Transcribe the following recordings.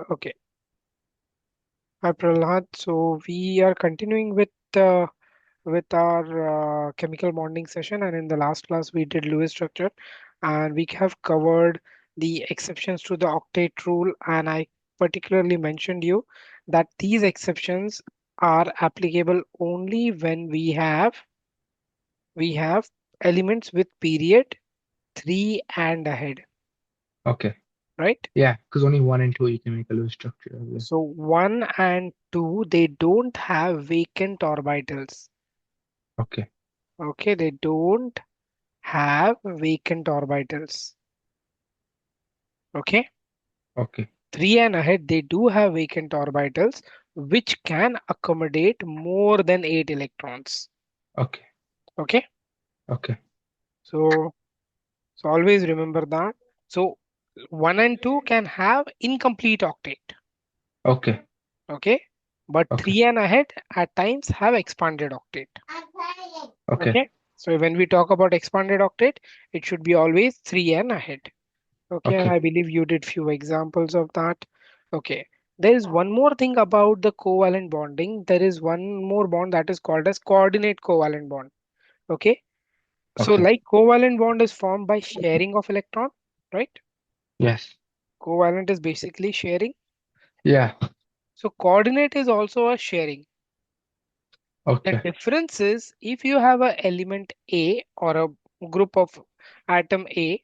Okay. Hi Prahlad. So we are continuing with our chemical bonding session, and in the last class we did Lewis structure, and we have covered the exceptions to the octet rule, and I particularly mentioned you that these exceptions are applicable only when we have elements with period 3 and ahead, Okay. right? Yeah, because only one and two you can make a Lewis structure. Yeah. So 1 and 2 they don't have vacant orbitals. Okay. Okay, they don't have vacant orbitals. Okay, Okay. 3 and ahead they do have vacant orbitals which can accommodate more than 8 electrons. Okay. Okay, Okay. so so always remember that. So 1 and 2 can have incomplete octet. Okay. Okay, but Okay. 3 and ahead at times have expanded octet. Okay. Okay, so when we talk about expanded octet, it should be always 3 and ahead. Okay, and Okay. I believe you did few examples of that. Okay, there is one more thing about the covalent bonding. There is one more bond that is called as coordinate covalent bond. Okay, so Okay. like covalent bond is formed by sharing of electron, right? Yes. Covalent is basically sharing. Yeah. So coordinate is also a sharing. The Okay. difference is if you have a element A or a group of atom A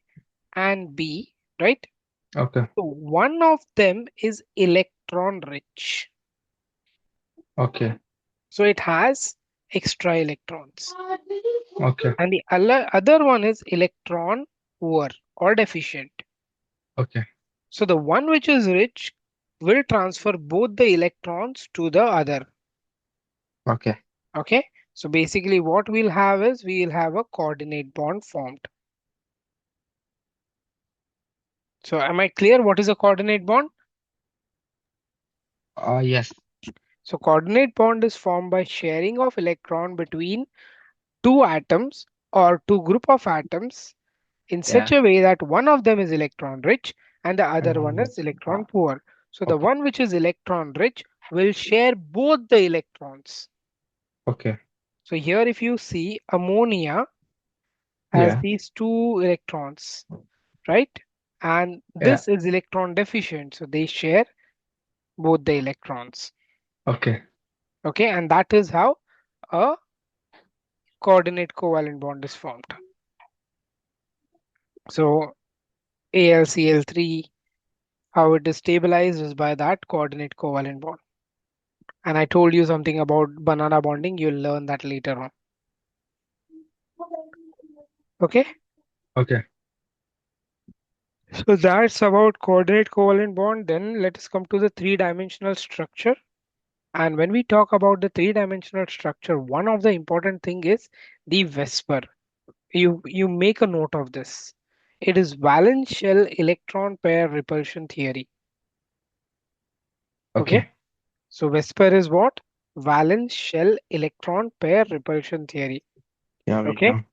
and B, right? Okay. So one of them is electron rich. Okay. So it has extra electrons. Okay. And the other one is electron poor or deficient. Okay. So the one which is rich will transfer both the electrons to the other. Okay. Okay. So basically what we'll have is we'll have a coordinate bond formed. So am I clear what is a coordinate bond? Yes. So coordinate bond is formed by sharing of electron between two atoms or two group of atoms in such Yeah. a way that one of them is electron rich and the And other one one more. is electron poor. So the Okay. one which is electron rich will share both the electrons. Okay. So here if you see ammonia has Yeah. these two electrons, right? And Yeah. this is electron deficient. So they share both the electrons. Okay. Okay, and that is how a coordinate covalent bond is formed. So AlCl3, how it is stabilized is by that coordinate covalent bond. And I told you something about banana bonding. You'll learn that later on. Okay. Okay. So that's about coordinate covalent bond. Then let us come to the three-dimensional structure. And when we talk about the three-dimensional structure, one of the important thing is the VESPER. You make a note of this. It is valence shell electron pair repulsion theory. Okay. Okay. So VESPER is what? Valence shell electron pair repulsion theory. Yeah, we Okay. down.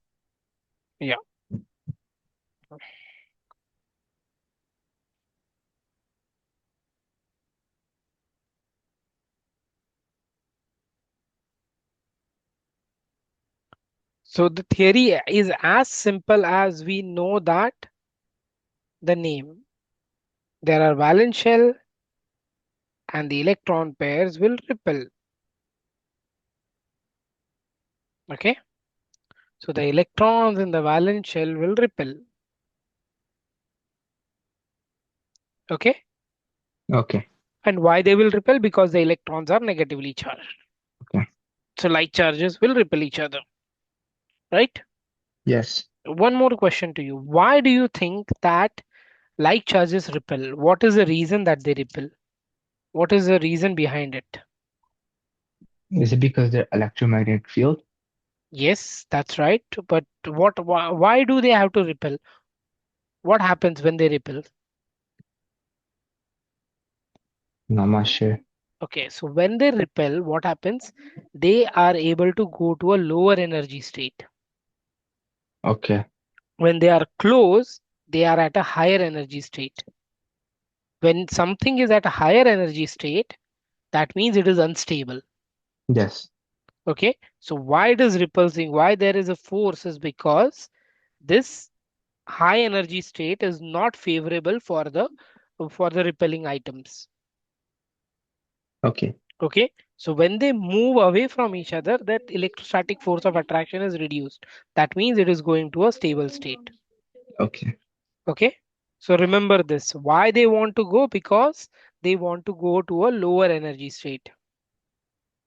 Yeah. So the theory is as simple as we know that the name. There are valence shell and the electron pairs will repel. Okay. So the electrons in the valence shell will repel. Okay. Okay. And why they will repel? Because the electrons are negatively charged. Okay. So like charges will repel each other. Right. Yes. One more question to you. Why do you think that like charges repel? What is the reason that they repel? What is the reason behind it? Is it because the electromagnetic field? Yes, that's right. But why do they have to repel? What happens when they repel? Not much sure. Okay, so when they repel, what happens? They are able to go to a lower energy state. Okay. When they are close, they are at a higher energy state. When something is at a higher energy state, that means it is unstable. Yes. Okay, so why it is repulsing, why there is a force, is because this high energy state is not favorable for the repelling items. Okay. Okay, so when they move away from each other, that electrostatic force of attraction is reduced. That means it is going to a stable state. Okay. Okay, so remember this. Why they want to go? Because they want to go to a lower energy state.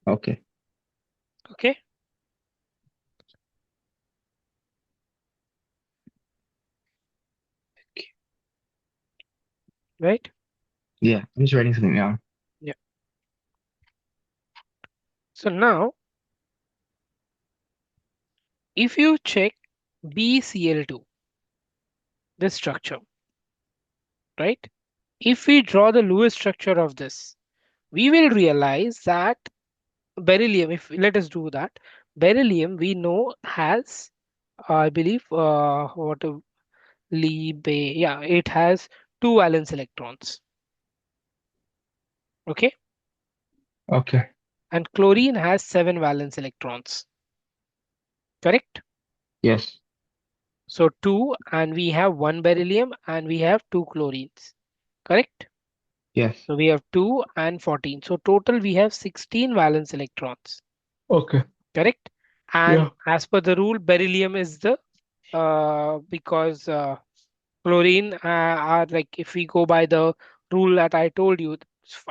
Okay. Okay, right? Yeah. I'm just writing something down. Yeah. So now, if you check BCl2, this structure, right? If we draw the Lewis structure of this, we will realize that beryllium, if let us do that, beryllium we know has, I believe, what Libe, yeah, it has two valence electrons. Okay, Okay. and chlorine has seven valence electrons. Correct. Yes. So two, and we have one beryllium, and we have two chlorines. Correct. Yes. So we have 2 and 14. So total we have 16 valence electrons. Okay. Correct. And Yeah. as per the rule, beryllium is the because chlorine are like, if we go by the rule that I told you,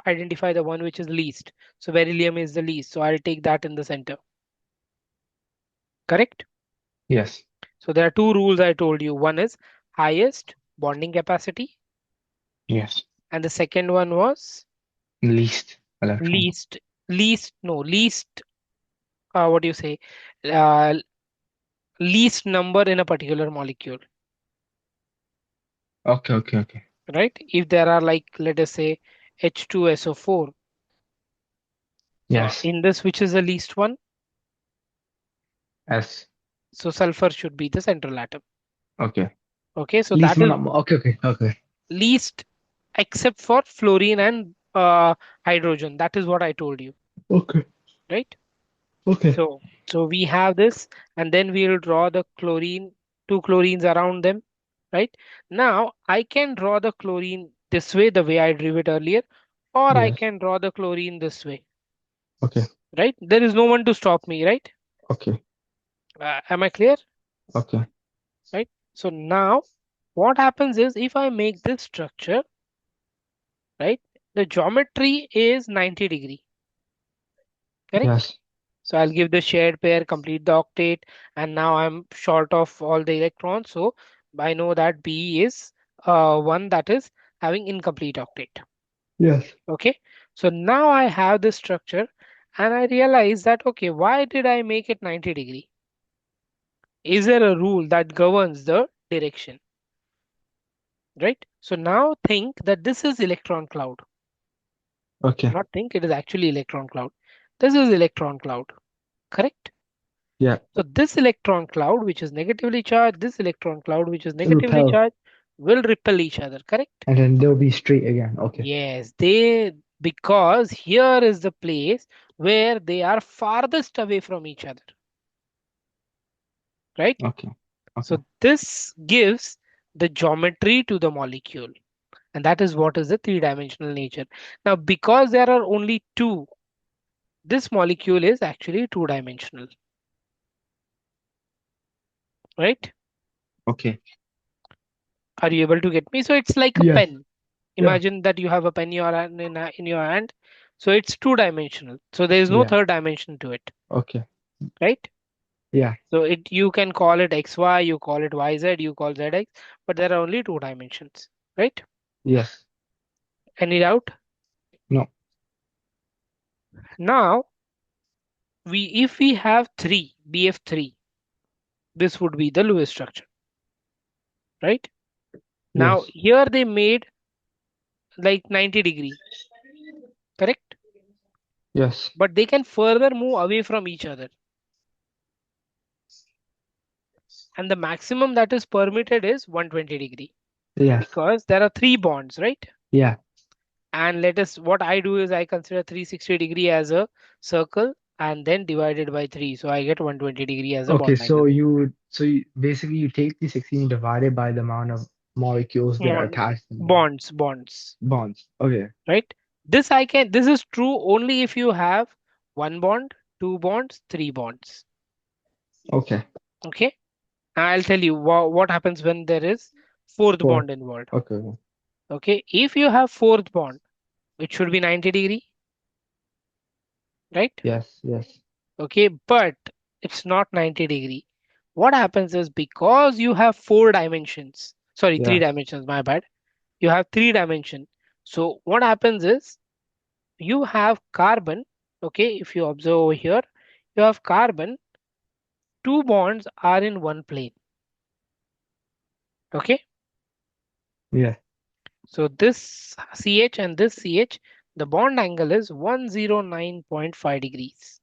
identify the one which is least. So beryllium is the least. So I'll take that in the center. Correct. Yes. So there are two rules I told you. One is highest bonding capacity, Yes. and the second one was Least electron. least, least, what do you say? Uh, Least number in a particular molecule, Okay. Okay. Okay. right? If there are, like, let us say, H2SO4, so Yes. in this, which is the least one? S. So sulfur should be the central atom. Okay. Okay, so Least that is number. Okay. Okay. Okay. least, except for fluorine and hydrogen. That is what I told you, Okay. right? Okay. So we have this, and then we'll draw the chlorine, two chlorines around them, right? Now I can draw the chlorine this way, the way I drew it earlier, or I Yes. can draw the chlorine this way, Okay. right? There is no one to stop me, right? Okay. Am I clear? Okay. Right? So now what happens is, if I make this structure, right, the geometry is 90-degree, correct? Yes. So I'll give the shared pair, complete the octet, and now I'm short of all the electrons. So I know that B is one that is having incomplete octet. Yes. Okay. So now I have this structure, and I realize that, okay, why did I make it 90-degree? Is there a rule that governs the direction? Right? So now think that this is electron cloud. Okay. Not think, it is actually electron cloud. This is electron cloud. Correct? Yeah. So this electron cloud, which is negatively charged, this electron cloud, which is negatively Repel. charged, will repel each other. Correct? And then they'll be straight again. Okay. Yes, they, because here is the place where they are farthest away from each other. Right? Okay. Okay. So this gives the geometry to the molecule. And that is what is the three-dimensional nature. Now, because there are only two, this molecule is actually two-dimensional, right? Okay. Are you able to get me? So it's like a Yes. pen. Yeah. Imagine that you have a pen in your hand. So it's two-dimensional. So there is no Yeah. third dimension to it, Okay. right? Yeah. So it, you can call it XY, you call it YZ, you call ZX, but there are only two dimensions, right? Yes. Any doubt? No. Now we, if we have three BF3, this would be the Lewis structure, right? Now Yes. here they made like 90-degree, correct? Yes. But they can further move away from each other, and the maximum that is permitted is 120-degree, Yes. because there are three bonds, right? Yeah. And let us, what I do is I consider 360 degree as a circle and then divided by 3. So I get 120 degree as a Okay, bond angle. so you basically you take the 16 divided by the amount of molecules that are attached in the Bonds, bonds. Okay. right? This is true only if you have one bond, two bonds, three bonds. Okay. Okay. I'll tell you what happens when there is fourth Four. bond involved. Okay. Okay. If you have fourth bond, it should be 90 degree, right? Yes. Yes. Okay. But it's not 90 degree. What happens is because you have four dimensions, sorry, three Yes. dimensions, my bad. You have three dimension. So what happens is you have carbon. Okay. If you observe over here, you have carbon, two bonds are in one plane. Okay. Yeah. So this CH and this CH, the bond angle is 109.5 degrees.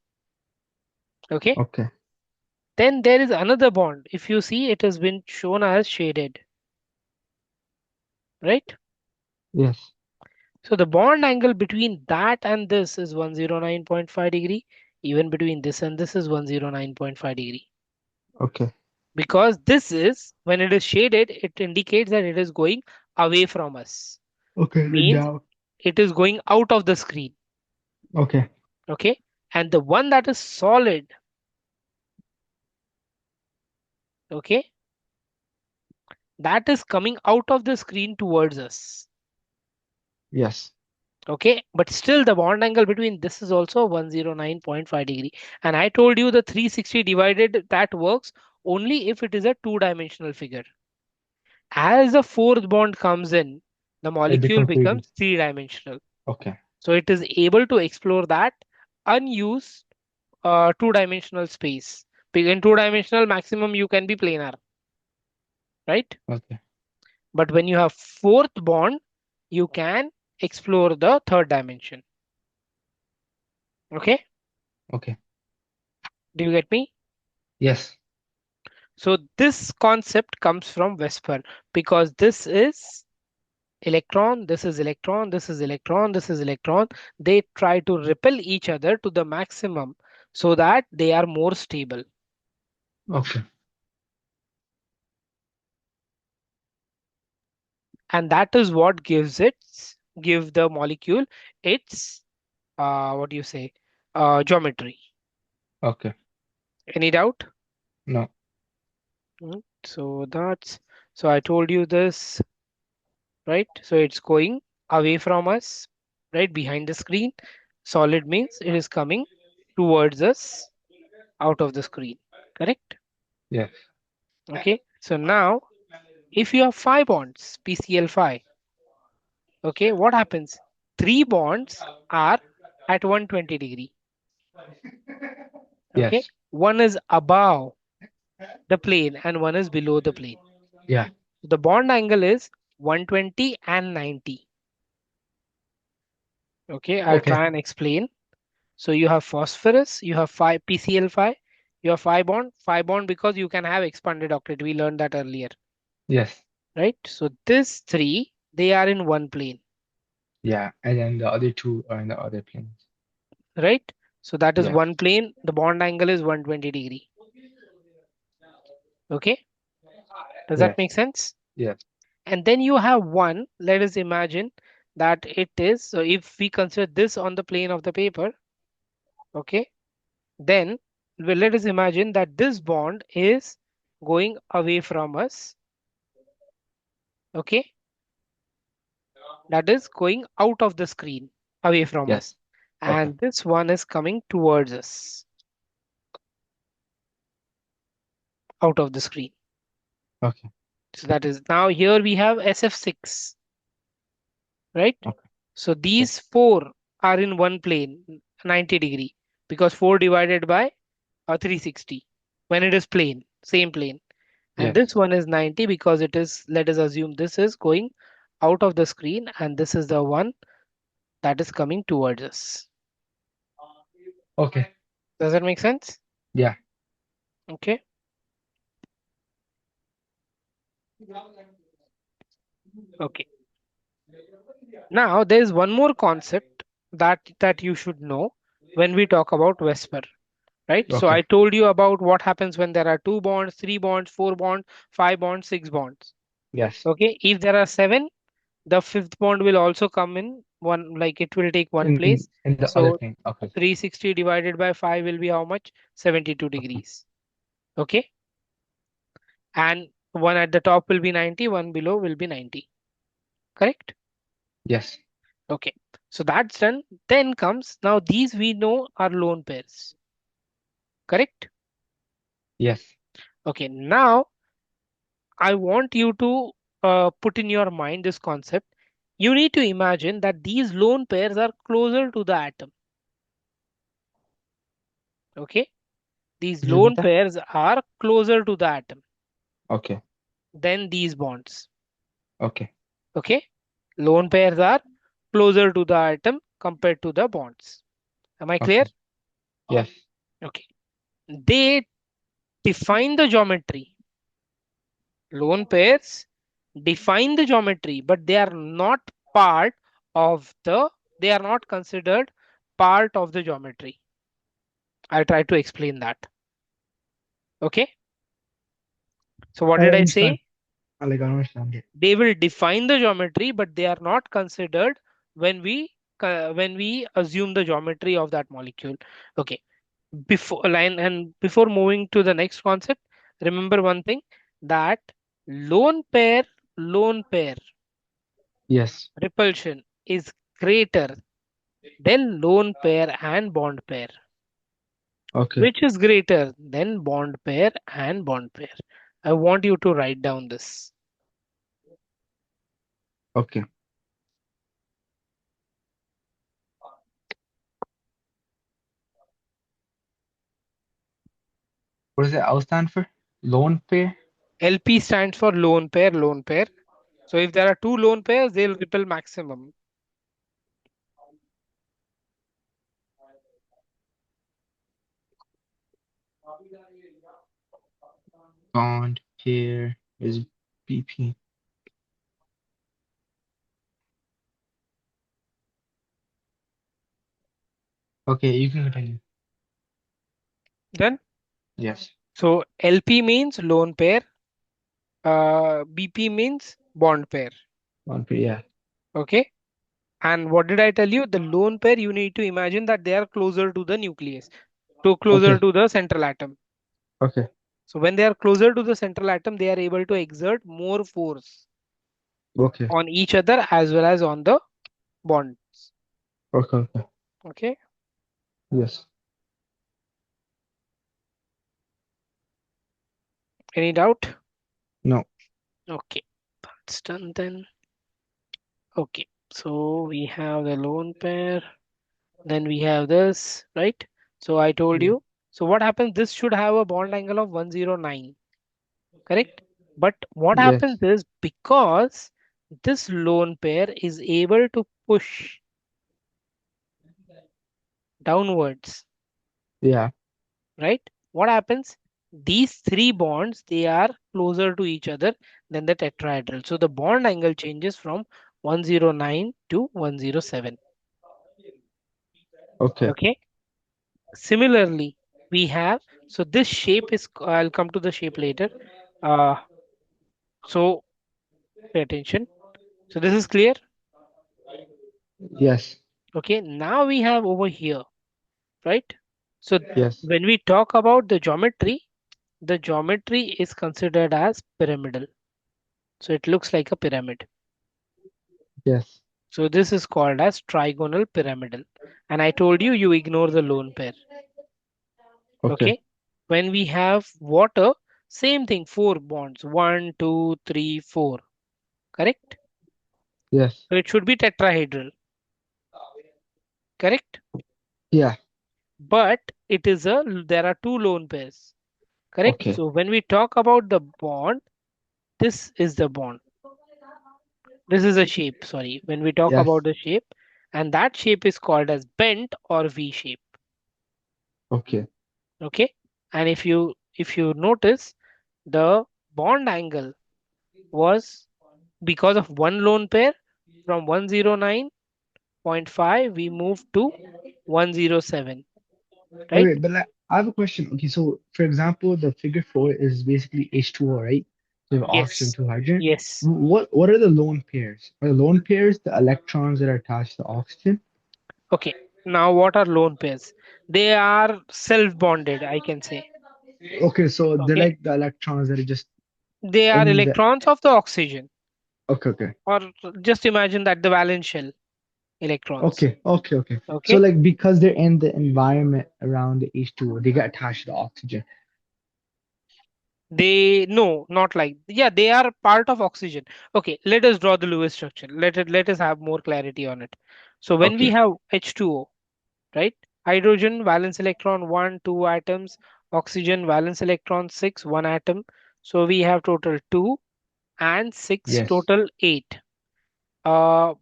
Okay. Okay. Then there is another bond. If you see, it has been shown as shaded, right? Yes. So the bond angle between that and this is 109.5 degree. Even between this and this is 109.5 degree. Okay. Because this is, when it is shaded, it indicates that it is going away from us. Okay. Then Means now. it is going out of the screen. Okay. Okay. And the one that is solid, okay, that is coming out of the screen towards us. Yes. Okay, but still the bond angle between this is also 109.5 degree. And I told you the 360 divided that works only if it is a two-dimensional figure. As the fourth bond comes in, the It molecule becomes 3D. becomes three-dimensional. Okay. So it is able to explore that unused two-dimensional space. In two-dimensional maximum you can be planar, right? Okay. But when you have fourth bond, you can explore the third dimension. Okay, Okay. do you get me? Yes. So this concept comes from VESPER because this is electron, this is electron, this is electron, this is electron. They try to repel each other to the maximum so that they are more stable. Okay. And that is what give the molecule its what do you say, geometry. Okay. Any doubt? No. So that's, so I told you this, right? So it's going away from us, right? Behind the screen. Solid means it is coming towards us out of the screen. Correct? Yes. Okay. So now if you have five bonds, PCl5, okay, what happens? Three bonds are at 120 degree. Okay. Yes. One is above the plane and one is below the plane. Yeah. The bond angle is 120 and 90. Okay, I'll Okay. try and explain. So you have phosphorus, you have 5 PCl5, you have 5 bond because you can have expanded octet. We learned that earlier, Yes. right? So this three, they are in one plane, Yeah. And then the other two are in the other planes. right? So that is Yeah. one plane. The bond angle is 120 degree. Okay, does that Yes. make sense? Yes. And then you have one. Let us imagine that it is. So if we consider this on the plane of the paper, okay, then let us imagine that this bond is going away from us. Okay, that is going out of the screen away from us, Yes. Okay. and this one is coming towards us out of the screen. Okay. So that is, now here we have SF6, right? Okay. So Yes. these four are in one plane, 90 degree, because 4 divided by 360 when it is plane, same plane. And Yes. this one is 90 because it is, let us assume this is going out of the screen and this is the one that is coming towards us. Okay. Does that make sense? Yeah. Okay. Okay. Now there is one more concept that you should know when we talk about VESPER, right? So Okay. I told you about what happens when there are two bonds, three bonds, four bonds, five bonds, six bonds. Yes. Okay, if there are seven, the fifth bond will also come in one, like it will take one place. In the other So thing. Okay. 360 divided by 5 will be how much? 72 Okay. degrees. Okay, and one at the top will be 90, one below will be 90. Correct? Yes. Okay, so that's done. Then comes, now these we know are lone pairs. Correct? Yes. Okay, now I want you to put in your mind this concept. You need to imagine that these lone pairs are closer to the atom. Okay, these Could you repeat lone that? pairs are closer to the atom Okay. than these bonds. Okay. Okay, lone pairs are closer to the atom compared to the bonds. Am I clear? Okay. Yes. Okay, they define the geometry. Lone pairs define the geometry, but they are not part of the, they are not considered part of the geometry. I'll try to explain that. Okay, so what I did I understand. say? I understand it. They will define the geometry, but they are not considered when we assume the geometry of that molecule. Okay, before line and before moving to the next concept, remember one thing, that lone pair lone pair Yes. repulsion is greater than lone pair and bond pair. Okay. Which is greater than bond pair and bond pair? I want you to write down this. Okay. What does the L stand for? Lone pair? LP stands for lone pair, lone pair. So if there are two lone pairs, they'll repel maximum. Bond pair is BP. Okay, you can continue. Then, Yes. so LP means lone pair, BP means bond pair. Bond pair, yeah. Okay. And what did I tell you? The lone pair, you need to imagine that they are closer to the nucleus, to closer Okay. to the central atom. Okay. So when they are closer to the central atom, they are able to exert more force Okay. on each other as well as on the bonds. Okay. Okay. Okay. Yes. Any doubt? No. Okay. That's done then. Okay. So we have the lone pair. Then we have this, right? So I told Yeah. you. So what happens? This should have a bond angle of 109, correct? But what happens Yes. is, because this lone pair is able to push downwards, Yeah. right? What happens? These three bonds, they are closer to each other than the tetrahedral. So the bond angle changes from 109 to 107. Okay. Okay. Similarly, we have, so this shape is, I'll come to the shape later. Uh, so pay attention. So this is clear. Yes. Okay. Now we have over here, right? So Yes. when we talk about the geometry is considered as pyramidal. So it looks like a pyramid. Yes. So this is called as trigonal pyramidal. And I told you, you ignore the lone pair. Okay. Okay. When we have water, same thing, four bonds. One, two, three, four. Correct? Yes. So it should be tetrahedral. Correct? Yeah. But there are two lone pairs. Correct? Okay. So when we talk about the bond, this is the bond. This is a shape, sorry. When we talk Yes. about the shape, and that shape is called as bent or V shape. Okay. Okay? And if you notice, the bond angle was because of one lone pair, From 109.5, we move to 107, right? Okay, but like, I have a question. Okay, so for example, the figure four is basically H2O, right? So you have oxygen, Yes. two hydrogen. Yes. What are the lone pairs? Are the lone pairs the electrons that are attached to oxygen? Okay. Now, what are lone pairs? They are self-bonded, I can say. Okay, so they're Okay. like the electrons that are just They are in the. electrons of the oxygen, Okay, okay, or just imagine that the valence shell electrons. okay. So Okay. like because they're in the environment around the H2O, they get attached to the oxygen. They no, not like yeah, they are part of oxygen. Okay, let us draw the Lewis structure. Let us have more clarity on it. So when we Okay. have H2O, right? Hydrogen valence electron 1, 2 atoms, oxygen valence electron 6, 1 atom. So we have total 2 and 6, Yes. total 8.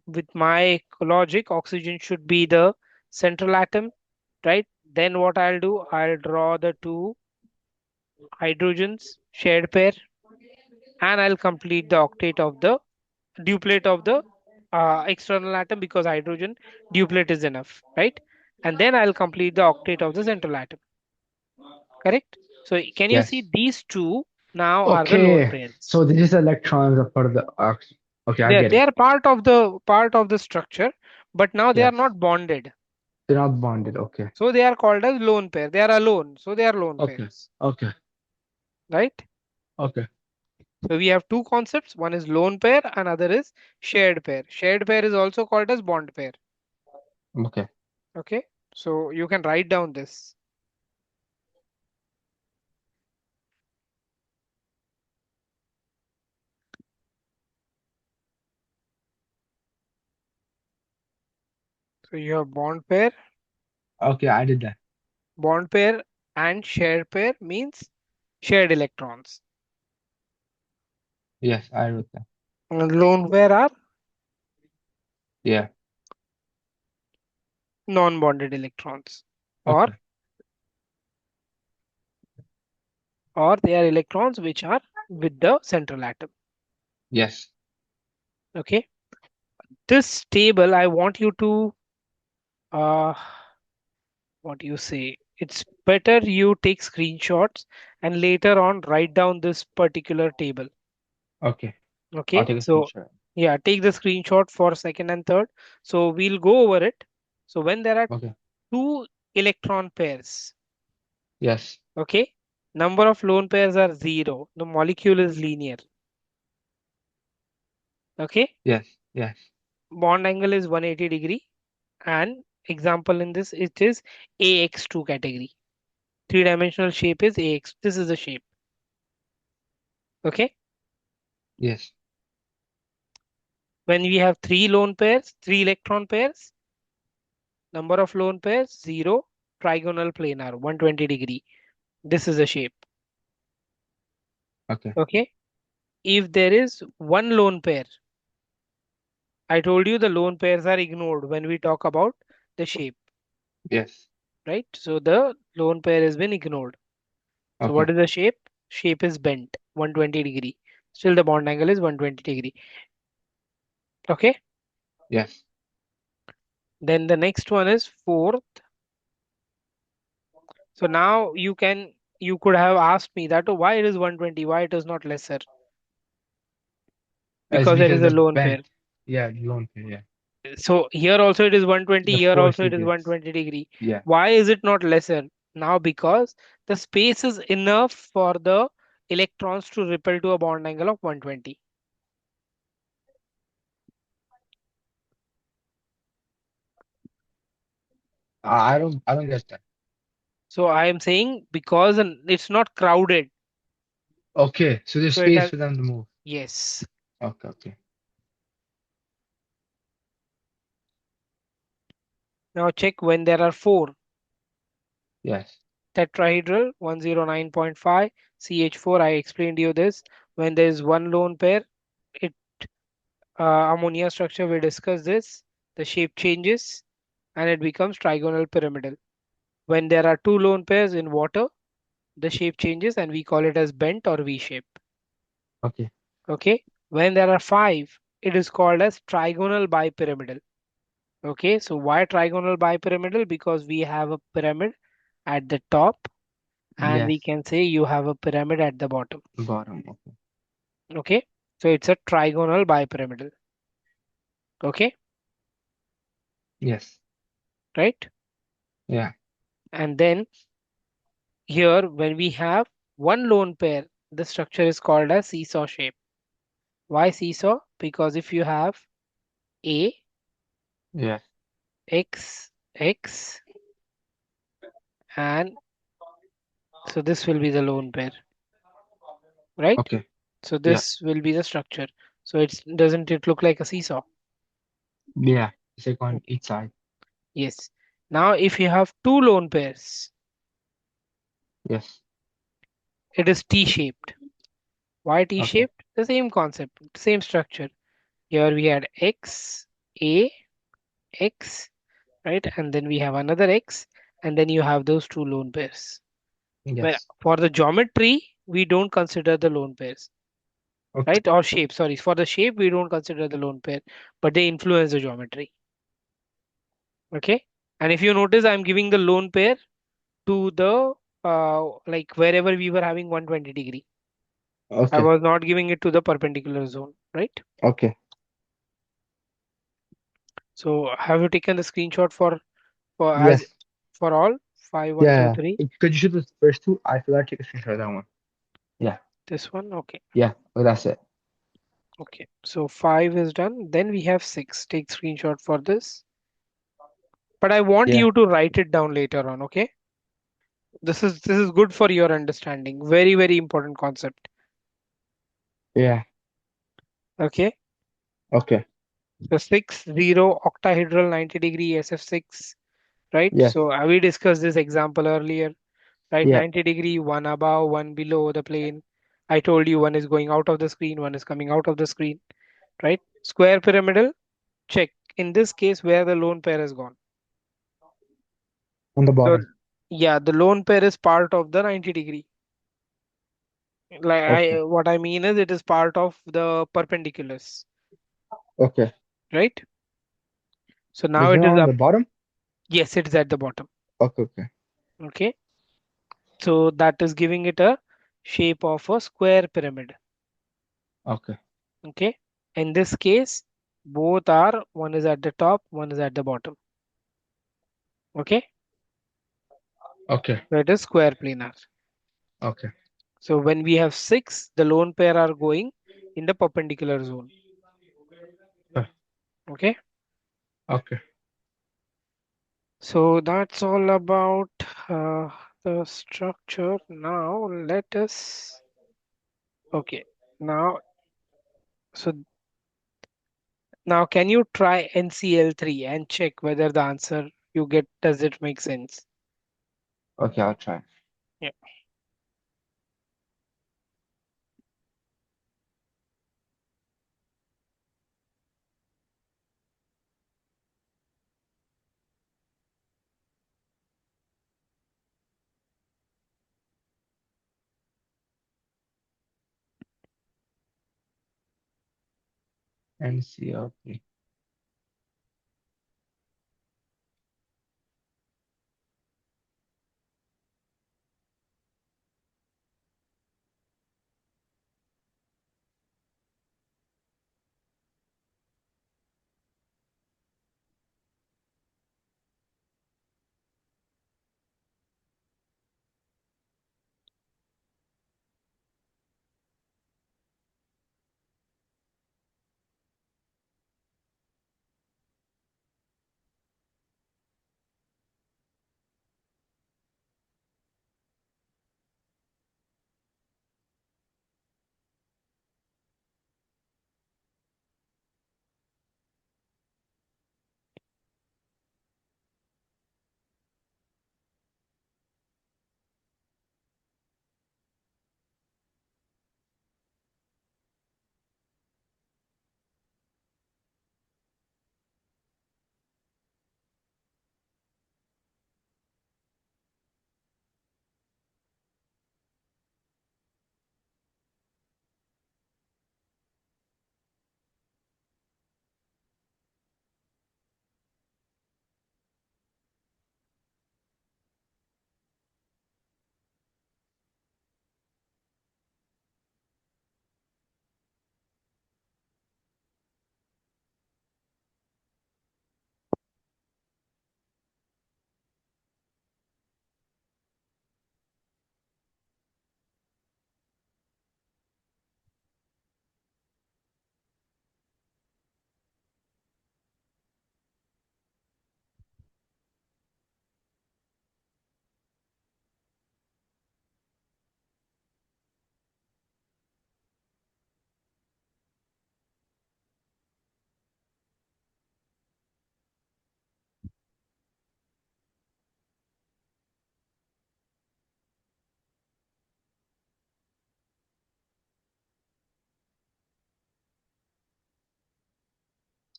With my logic, oxygen should be the central atom, right? Then what I'll do, I'll draw the two hydrogens shared pair, and I'll complete the octet of the duplet of the external atom, because hydrogen duplet is enough, right? And then I'll complete the octet of the central atom. Correct? So can you see Yes. these two now are the lone Okay. pairs? So these electrons are part of the oxygen. Okay, I get They it. are part of the structure, but now they are Yes. not bonded. They're not bonded. Okay. So they are called as lone pair. They are alone. So they are lone Okay. pairs, Okay. right? Okay. So we have two concepts. One is lone pair, another is shared pair. Shared pair is also called as bond pair. Okay. Okay. So you can write down this. So you have Okay, I did that. bond pair and shared pair means shared electrons. Yes, I wrote that. And lone pair are Yeah. non-bonded electrons, or Okay. they are electrons which are with the central atom. Yes. Okay. This table I want you to uh what do you say? It's better you take screenshots and later on write down this particular table. Okay. I'll Okay. take a So screenshot. yeah, take the screenshot for second and third. So we'll go over it. So when there are Okay. two electron pairs, Yes. okay, number of lone pairs are zero. The molecule is linear. Okay. Yes. Yes. Bond angle is 180-degree, and example in this it is AX2 category. Three-dimensional shape is AX. This is the shape. Okay. Yes. When we have three lone pairs, three electron pairs, number of lone pairs zero, trigonal planar 120-degree. This is the shape. Okay. Okay. If there is one lone pair, I told you the lone pairs are ignored when we talk about the shape, Yes. right? So the lone pair has been ignored. So Okay. what is the shape? Shape is bent 120-degree. Still the bond angle is 120-degree. Okay. Yes. Then the next one is fourth. So now you could have asked me that, oh, why it is 120, why it is not lesser? It's Because there because is a the lone pair. bent. Yeah, lone pair. Yeah. So here also it is 120, The here force also he it is gives. 120-degree. Yeah. Why is it not lesser? Now because the space is enough for the electrons to repel to a bond angle of 120. I don't get that. So I am saying because it's not crowded. Okay, so there's So it space has, for them to move. yes. Okay, okay. Now check when there are four. Yes. Tetrahedral 109.5 CH4. I explained you this. When there is one lone pair, it ammonia structure, we discussed this. The shape changes and it becomes trigonal pyramidal. When there are two lone pairs in water, the shape changes and we call it as bent or V shape. Okay. Okay. When there are five, it is called as trigonal bipyramidal. Okay, so why trigonal bipyramidal? Because we have a pyramid at the top and we Yes. can say you have a pyramid at the bottom. Bottom. Okay. Okay, so it's a trigonal bipyramidal. Okay, Yes. right? Yeah. And then here, when we have one lone pair, the structure is called as seesaw shape. Why seesaw? Because if you have A, Yes. X, X, and so this will be the lone pair, right? Okay. So Yeah. this will be the structure. So it's doesn't it look like a seesaw? Yeah. It's like Mm, on each side. yes. Now if you have two lone pairs, Yes. it is T-shaped. Why Okay. T-shaped? The same concept, same structure. Here we had X, A, X, right? And then we have another X, and then you have those two lone pairs. Well, Yes. for the geometry, we don't consider the lone pairs, Okay. right? Or shape, sorry. For the shape, we don't consider the lone pair, but they influence the geometry. Okay. And if you notice, I'm giving the lone pair to the like wherever we were having 120-degree. I Okay. was not giving it to the perpendicular zone, right? Okay. So have you taken the screenshot for as Yes. for all five, one, two, Yeah. three? Could you show the first two? I forgot to take a screenshot of that one. Yeah. This one, okay. Yeah. Oh, that's it. Okay, so 5 is done. Then we have 6. Take screenshot for this. But I want Yeah. you to write it down later on, okay? This is good for your understanding. Very, very important concept. Yeah. Okay. Okay. So 6, 0, octahedral 90-degree SF6, right? Yes. So we discussed this example earlier, right? Yeah. 90-degree, one above, one below the plane. I told you one is going out of the screen, one is coming out of the screen, right? Square pyramidal, check. In this case, where the lone pair has gone. On the So bottom. yeah, the lone pair is part of the 90-degree. Like Okay. what I mean is it is part of the perpendiculars, Okay. right? So now Is it it is on up. the bottom? Yes, it is at the bottom. Okay. Okay. Okay. So that is giving it a shape of a square pyramid. Okay. Okay. In this case, both are one is at the top, one is at the bottom. Okay. Okay. So it is square planar. Okay. So when we have six, the lone pair are going in the perpendicular zone. Okay. Okay. So that's all about uh, the structure. Now let us. Okay. Now, so now can you try NCL3 and check whether the answer you get does it make sense? Okay. I'll try. Yeah. And see. Okay.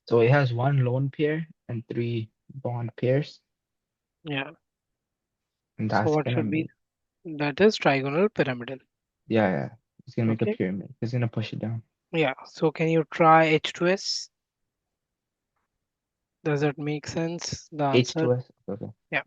So it has one lone pair and three bond pairs, Yeah. and So that's what gonna should be make, that is trigonal pyramidal. yeah, yeah, it's gonna make a Okay. pyramid. It's gonna push it down. Yeah. So can you try H2S? Does that make sense? The answer? H2S. Okay. Yeah.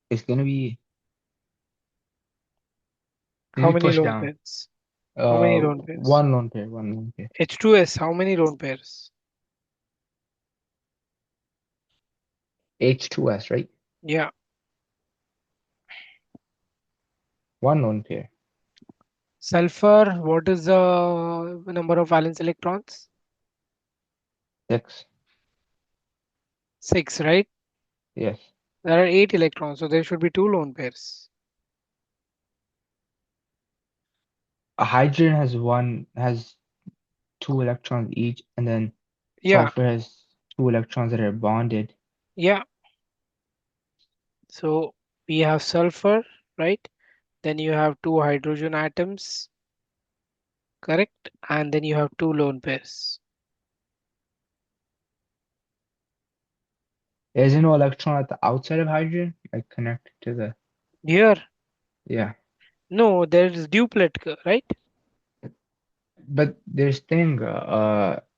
It's gonna How be many pushed lone down. pairs? How many lone pairs? One lone pair, one lone pair. H2S, how many lone pairs? H2S, right? Yeah. One lone pair. Sulfur, what is the number of valence electrons? Six. Six, right? Yes. There are eight electrons, so there should be two lone pairs. A hydrogen has two electrons each, and then Yeah, sulfur has two electrons that are bonded. yeah. So we have sulfur, right? Then you have two hydrogen atoms, correct? And then you have two lone pairs. There's no electron at the outside of hydrogen, like connected to the, Here, yeah. no, there is duplet, right? But there's thing,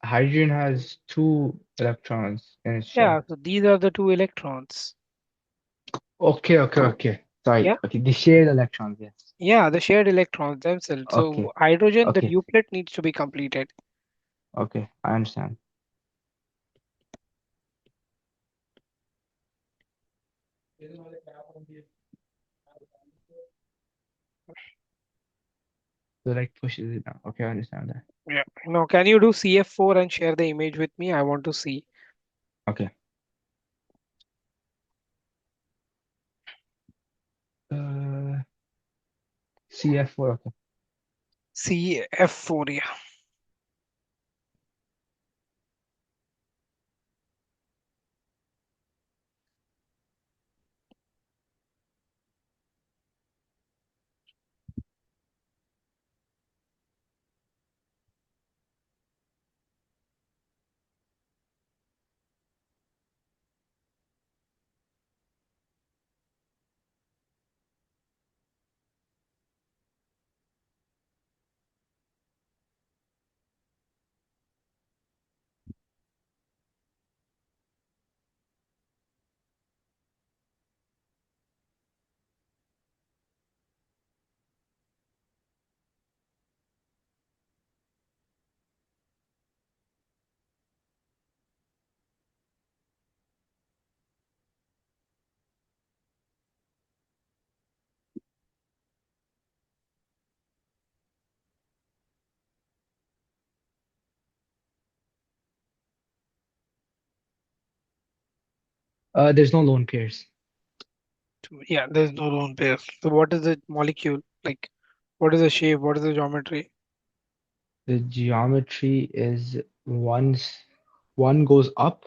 hydrogen has two electrons in its shell. Yeah, so these are the two electrons. Okay, okay, okay. Sorry. Yeah, Okay, they share the electrons, yes. yeah, the shared electrons themselves. So Okay, hydrogen, the okay, duplet needs to be completed. okay. I understand. So like pushes it down. Okay, I understand that. Yeah. Now, can you do CF4 and share the image with me? I want to see Okay. Uh, CF4. Okay. CF4. Yeah. There's no lone pairs. Yeah, there's no lone pair. So what is the molecule? Like, what is the shape? What is the geometry? The geometry is one goes up.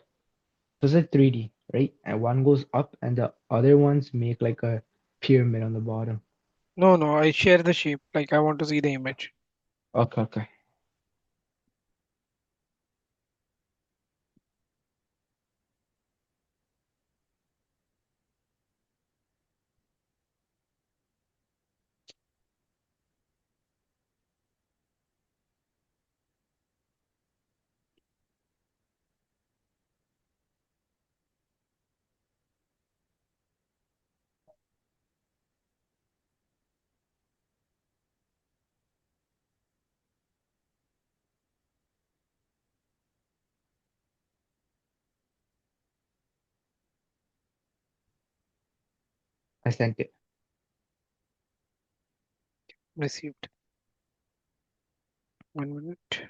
So it's like 3D, right? And one goes up, and the other ones make like a pyramid on the bottom. No, no, I share the shape. Like, I want to see the image. Okay, okay. I sent it. Received. 1 minute.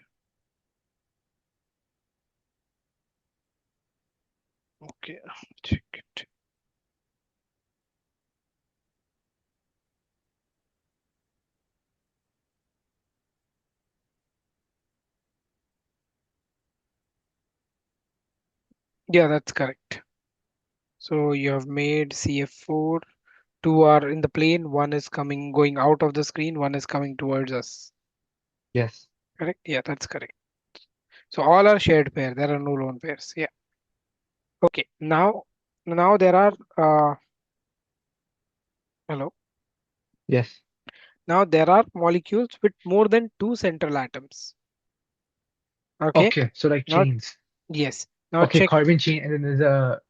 Okay, check it. Yeah, that's correct. So you have made CF4. Two are in the plane. One is coming, going out of the screen. One is coming towards us. Yes. Correct? Yeah, that's correct. So all are shared pair. There are no lone pairs. Yeah. Okay. Now there are hello. Yes. Now there are molecules with more than two central atoms. Okay. Okay. So like Now chains. yes. Now Okay, check. carbon chain, and then there's a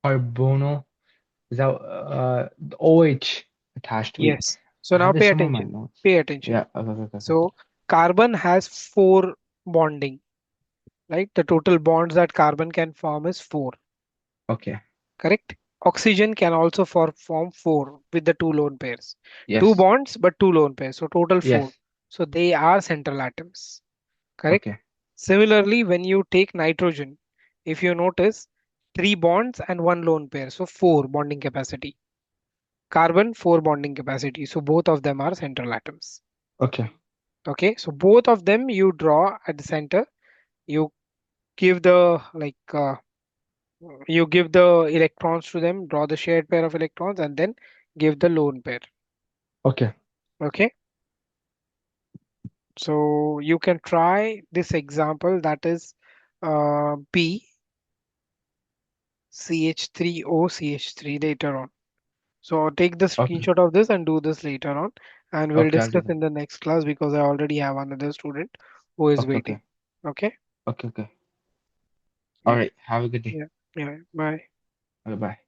carbonyl. Is that the OH attached? Wait, Yes. So I now have pay this somewhere in my attention. notes. Pay attention. Yeah. Okay. Okay. Okay. Okay. So carbon has four bonding, right? The total bonds that carbon can form is four. Okay. Correct? Oxygen can also form four with the two lone pairs. Two Yes. bonds, but two lone pairs. So total four. Yes. So they are central atoms. Correct? Okay. Similarly, when you take nitrogen, if you notice, three bonds and one lone pair. So four bonding capacity. Carbon, four bonding capacity. So both of them are central atoms. Okay. Okay. So both of them you draw at the center. You give the you give the electrons to them, draw the shared pair of electrons, and then give the lone pair. Okay. Okay, so you can try this example, that is B CH3O CH3 later on. So take the Okay. screenshot of this and do this later on, and we'll Okay. I'll do discuss that. in the next class because I already have another student who is Okay. waiting. Okay. Okay, Okay. Okay. All yeah, right. Have a good day. yeah, yeah. Bye. Okay. Bye.